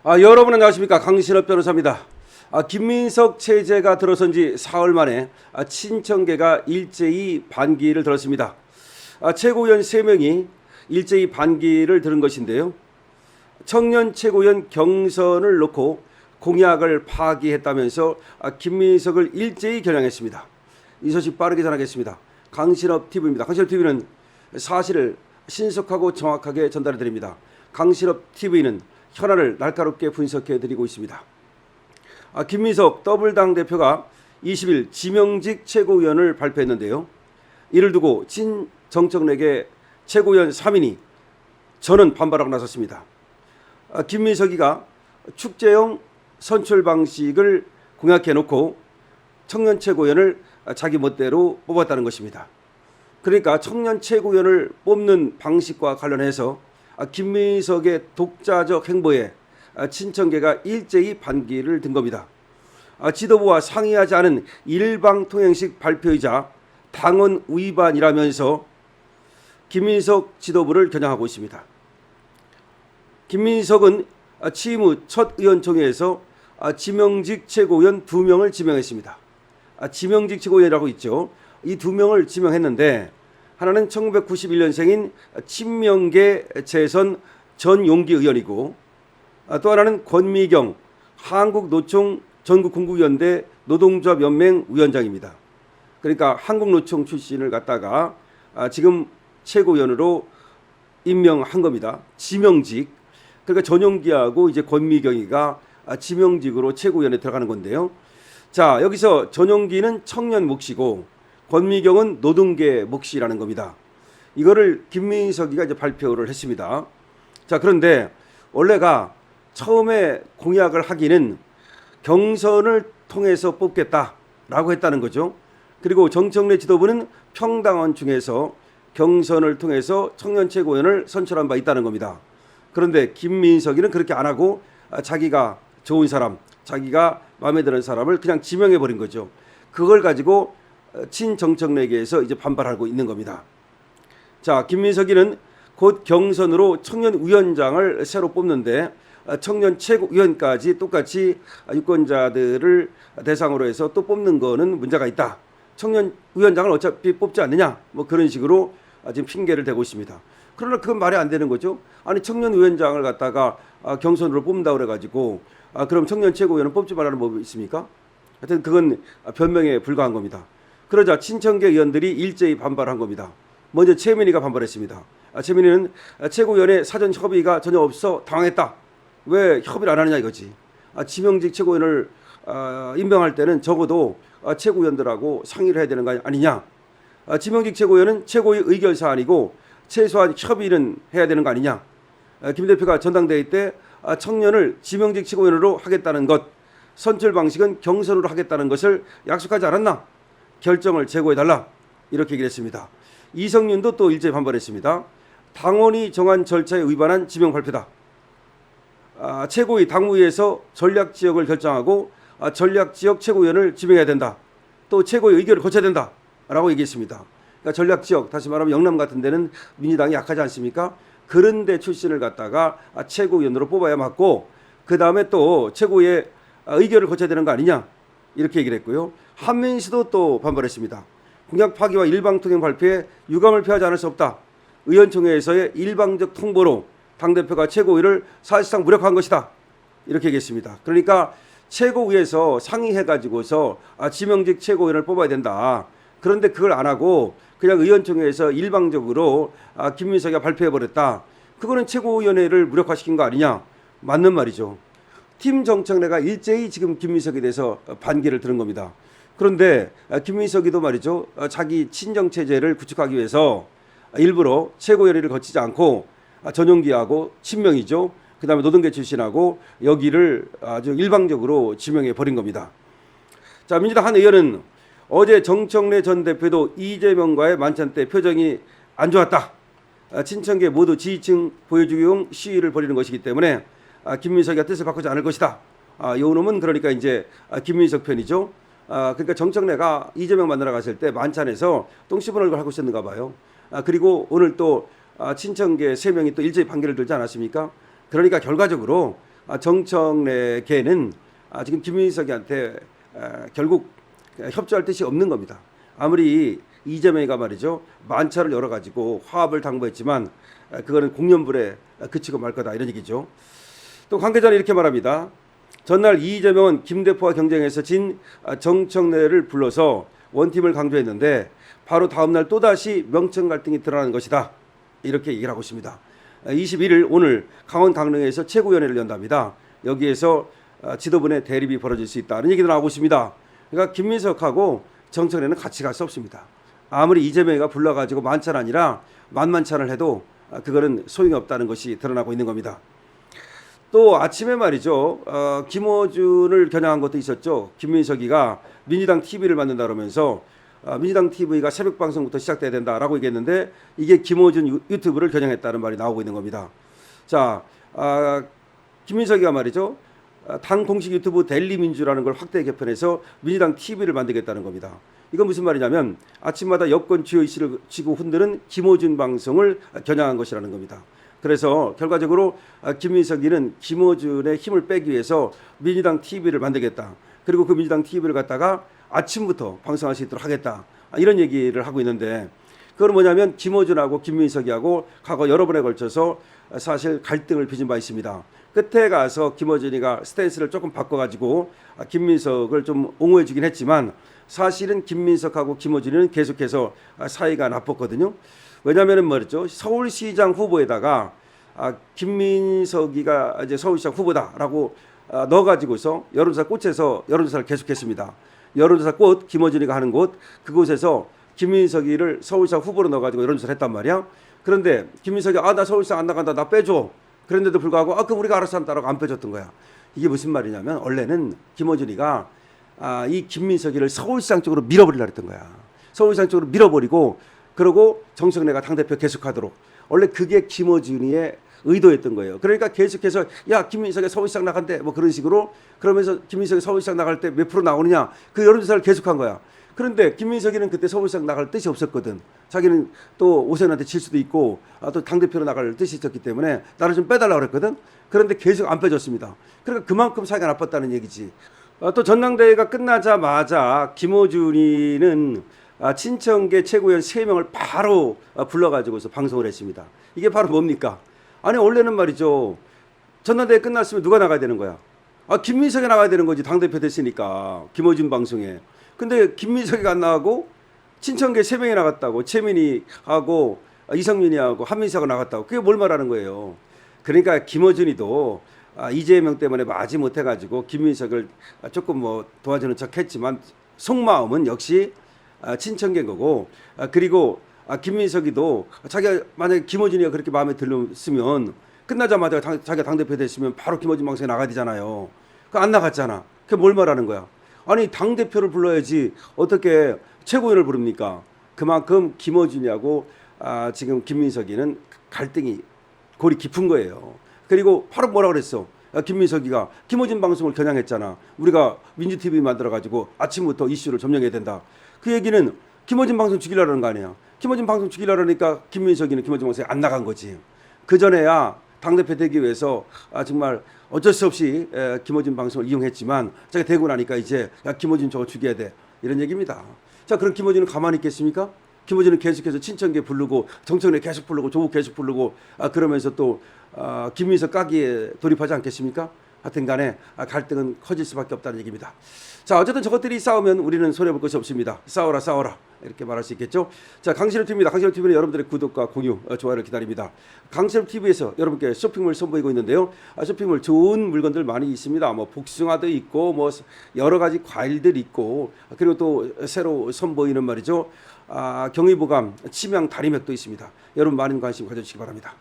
여러분 안녕하십니까. 강신업 변호사입니다. 김민석 체제가 들어선 지 사흘 만에 친청계가 일제히 반기를 들었습니다. 최고위원 3명이 일제히 반기를 들은 것인데요. 청년 최고위원 경선을 놓고 공약을 파기했다면서 김민석을 일제히 겨냥했습니다. 이 소식 빠르게 전하겠습니다. 강신업 TV입니다. 강신업 TV는 사실을 신속하고 정확하게 전달해 드립니다. 강신업 TV는 현안을 날카롭게 분석해 드리고 있습니다. 김민석 더블당 대표가 20일 지명직 최고위원을 발표했는데요. 이를 두고 친정청래계 최고위원 3인이 저는 반발하고 나섰습니다. 김민석이가 축제형 선출 방식을 공약해 놓고 청년 최고위원을 자기 멋대로 뽑았다는 것입니다. 그러니까 청년 최고위원을 뽑는 방식과 관련해서 김민석의 독자적 행보에 친청계가 일제히 반기를 든 겁니다. 지도부와 상의하지 않은 일방통행식 발표이자 당원 위반이라면서 김민석 지도부를 겨냥하고 있습니다. 김민석은 취임 후 첫 의원총회에서 지명직 최고위원 2명을 지명했습니다. 지명직 최고위원이라고 있죠. 이 2명을 지명했는데 하나는 1991년생인 친명계 재선 전용기 의원이고 또 하나는 권미경 한국노총 전국공국위원대 노동조합연맹 위원장입니다. 그러니까 한국노총 출신을 갖다가 지금 최고위원으로 임명한 겁니다. 지명직. 그러니까 전용기하고 이제 권미경이가 지명직으로 최고위원에 들어가는 건데요. 자, 여기서 전용기는 청년 몫이고 권미경은 노동계 몫이라는 겁니다. 이거를 김민석이가 이제 발표를 했습니다. 자, 그런데 원래가 처음에 공약을 하기는 경선을 통해서 뽑겠다라고 했다는 거죠. 그리고 정청래 지도부는 평당원 중에서 경선을 통해서 청년 최고위원을 선출한 바 있다는 겁니다. 그런데 김민석이는 그렇게 안 하고 자기가 좋은 사람, 자기가 마음에 드는 사람을 그냥 지명해 버린 거죠. 그걸 가지고 친정청래계에서 이제 반발하고 있는 겁니다. 자, 김민석이는 곧 경선으로 청년위원장을 새로 뽑는데 청년 최고위원까지 똑같이 유권자들을 대상으로 해서 또 뽑는 거는 문제가 있다. 청년위원장을 어차피 뽑지 않느냐. 뭐 그런 식으로 지금 핑계를 대고 있습니다. 그러나 그건 말이 안 되는 거죠. 아니 청년위원장을 갖다가 경선으로 뽑는다고 그래가지고 그럼 청년 최고위원은 뽑지 말라는 법이 있습니까? 하여튼 그건 변명에 불과한 겁니다. 그러자 친청계 의원들이 일제히 반발한 겁니다. 먼저 최민희가 반발했습니다. 최민희는 최고위원회 사전 협의가 전혀 없어 당황했다. 왜 협의를 안 하느냐 이거지. 지명직 최고위원을 임명할 때는 적어도 최고위원들하고 상의를 해야 되는 거 아니냐. 지명직 최고위원은 최고의 의결 사안이고 최소한 협의는 해야 되는 거 아니냐. 김 대표가 전당대회 때 청년을 지명직 최고위원으로 하겠다는 것, 선출 방식은 경선으로 하겠다는 것을 약속하지 않았나? 결정을 제고해달라. 이렇게 얘기를 했습니다. 이성윤도 또 일제히 반발했습니다. 당원이 정한 절차에 위반한 지명 발표다. 최고위 당무위에서 전략지역을 결정하고 전략지역 최고위원을 지명해야 된다. 또 최고위 의결을 거쳐야 된다. 라고 얘기했습니다. 그러니까 전략지역, 다시 말하면 영남 같은 데는 민주당이 약하지 않습니까? 그런 데 출신을 갖다가 최고위원으로 뽑아야 맞고 그 다음에 또 최고위의 의결을 거쳐야 되는 거 아니냐. 이렇게 얘기를 했고요. 한민수도 또 반발했습니다. 공약 파기와 일방통행 발표에 유감을 표하지 않을 수 없다. 의원총회에서의 일방적 통보로 당대표가 최고위를 사실상 무력화한 것이다. 이렇게 얘기했습니다. 그러니까 최고위에서 상의해가지고서 지명직 최고위원을 뽑아야 된다. 그런데 그걸 안 하고 그냥 의원총회에서 일방적으로 김민석이가 발표해버렸다. 그거는 최고위원회를 무력화시킨 거 아니냐. 맞는 말이죠. 팀 정청래가 일제히 지금 김민석에 대해서 반기를 들은 겁니다. 그런데 김민석이도 말이죠. 자기 친정체제를 구축하기 위해서 일부러 최고위원회를 거치지 않고 전용기하고 친명이죠. 그 다음에 노동계 출신하고 여기를 아주 일방적으로 지명해 버린 겁니다. 자, 민주당 한 의원은 어제 정청래 전 대표도 이재명과의 만찬 때 표정이 안 좋았다. 친청계 모두 지지층 보여주기용 시위를 벌이는 것이기 때문에 김민석이가 뜻을 바꾸지 않을 것이다. 요 놈은 그러니까 이제 김민석 편이죠. 그러니까 정청래가 이재명 만나러 갔을 때 만찬에서 똥 씹은 얼굴 하고 있었는가 봐요. 그리고 오늘 또 친청계 3명이 또 일제히 반기를 들지 않았습니까? 그러니까 결과적으로 정청래계는 지금 김민석이한테 결국 협조할 뜻이 없는 겁니다. 아무리 이재명이가 말이죠 만차를 열어가지고 화합을 당부했지만 그거는 공연불에 그치고 말 거다 이런 얘기죠. 또 관계자는 이렇게 말합니다. 전날 이재명은 김 대표와 경쟁해서 진 정청래를 불러서 원팀을 강조했는데 바로 다음날 또다시 명청 갈등이 드러나는 것이다. 이렇게 얘기를 하고 있습니다. 21일 오늘 강원 강릉에서 최고위원회를 연답니다. 여기에서 지도부 내 대립이 벌어질 수 있다는 얘기도 나오고 있습니다. 그러니까 김민석하고 정청래는 같이 갈 수 없습니다. 아무리 이재명이가 불러가지고 만찬 아니라 만만찬을 해도 그거는 소용이 없다는 것이 드러나고 있는 겁니다. 또 아침에 말이죠 김어준을 겨냥한 것도 있었죠. 김민석이가 민주당 TV를 만든다 그러면서 민주당 TV가 새벽 방송부터 시작돼야 된다라고 얘기했는데 이게 김어준 유튜브를 겨냥했다는 말이 나오고 있는 겁니다. 자, 김민석이가 말이죠 당 공식 유튜브 델리민주라는 걸 확대 개편해서 민주당 TV를 만들겠다는 겁니다. 이건 무슨 말이냐면 아침마다 여권 주요 이슈를 쥐고 흔드는 김어준 방송을 겨냥한 것이라는 겁니다. 그래서 결과적으로 김민석이는 김어준의 힘을 빼기 위해서 민주당 TV를 만들겠다. 그리고 그 민주당 TV를 갖다가 아침부터 방송할 수 있도록 하겠다. 이런 얘기를 하고 있는데 그건 뭐냐면 김어준하고 김민석이하고 과거 여러 번에 걸쳐서 사실 갈등을 빚은 바 있습니다. 끝에 가서 김어준이가 스탠스를 조금 바꿔가지고 김민석을 좀 옹호해 주긴 했지만 사실은 김민석하고 김어준이는 계속해서 사이가 나빴거든요. 왜냐하면 말이죠 서울시장 후보에다가 김민석이가 이제 서울시장 후보다라고 넣어가지고서 여론조사 꽃에서 여론조사를 계속했습니다. 여론조사 꽃 김어준이가 하는 곳 그곳에서 김민석이를 서울시장 후보로 넣어가지고 여론조사를 했단 말이야. 그런데 김민석이 나 서울시장 안 나간다 나 빼줘. 그런데도 불구하고 그럼 우리가 알아서 한다라고 안 빼줬던 거야. 이게 무슨 말이냐면 원래는 김어준이가 이 김민석이를 서울시장 쪽으로 밀어버리려고 했던 거야. 서울시장 쪽으로 밀어버리고 그리고 정청래가 당대표 계속하도록 원래 그게 김어준이의 의도였던 거예요. 그러니까 계속해서 야 김민석이 서울시장 나간대 뭐 그런 식으로 그러면서 김민석이 서울시장 나갈 때 몇 프로 나오느냐 그 여론조사를 계속한 거야. 그런데 김민석이는 그때 서울시장 나갈 뜻이 없었거든. 자기는 또 오세훈한테 질 수도 있고 또 당대표로 나갈 뜻이 있었기 때문에 나를 좀 빼달라고 그랬거든. 그런데 계속 안 빼줬습니다. 그러니까 그만큼 사이가 나빴다는 얘기지. 또 전당대회가 끝나자마자 김어준이는 친청계 최고위원 3명을 바로 불러가지고서 방송을 했습니다. 이게 바로 뭡니까? 아니 원래는 말이죠 전당대회 끝났으면 누가 나가야 되는 거야? 김민석이 나가야 되는 거지. 당대표 됐으니까 김어준 방송에. 근데 김민석이가 안 나가고 친청계 3명이 나갔다고 최민희하고 이성민이하고 한민석이 나갔다고 그게 뭘 말하는 거예요. 그러니까 김어준이도 이재명 때문에 마지 못해가지고 김민석을 조금 뭐 도와주는 척했지만 속마음은 역시 친청계인 거고 그리고 김민석이도 자기가 만약에 김어준이가 그렇게 마음에 들었으면 끝나자마자 자기가 당대표 됐으면 바로 김어준 방송에 나가야 되잖아요. 안 나갔잖아. 그게 뭘 말하는 거야? 아니 당대표를 불러야지 어떻게 최고위원을 부릅니까? 그만큼 김어준이하고 지금 김민석이는 갈등이 골이 깊은 거예요. 그리고 바로 뭐라 그랬어? 김민석이가 김어준 방송을 겨냥했잖아. 우리가 민주TV 만들어가지고 아침부터 이슈를 점령해야 된다. 그 얘기는 김어준 방송 죽이려는 거 아니야. 김어준 방송 죽이려니까 김민석이는 김어준 방송에 안 나간 거지. 그전에야 당대표 되기 위해서 정말 어쩔 수 없이 김어준 방송을 이용했지만 자기가 되고 나니까 이제 김어준 저거 죽여야 돼. 이런 얘기입니다. 자, 그럼 김어준은 가만히 있겠습니까? 김어준은 계속해서 친청계 부르고 정청래 계속 부르고 조국 계속 부르고 그러면서 또 김민석 까기에 돌입하지 않겠습니까? 하여튼 간에 갈등은 커질 수밖에 없다는 얘기입니다. 자, 어쨌든 저것들이 싸우면 우리는 손해볼 것이 없습니다. 싸워라 싸워라 이렇게 말할 수 있겠죠. 자, 강신업TV입니다. 강신업TV는 여러분들의 구독과 공유, 좋아요를 기다립니다. 강신업TV에서 여러분께 쇼핑몰 선보이고 있는데요. 쇼핑몰 좋은 물건들 많이 있습니다. 뭐 복숭아도 있고 뭐 여러 가지 과일들 있고 그리고 또 새로 선보이는 말이죠. 경의보감 치명 다리맥도 있습니다. 여러분 많은 관심 가져주시기 바랍니다.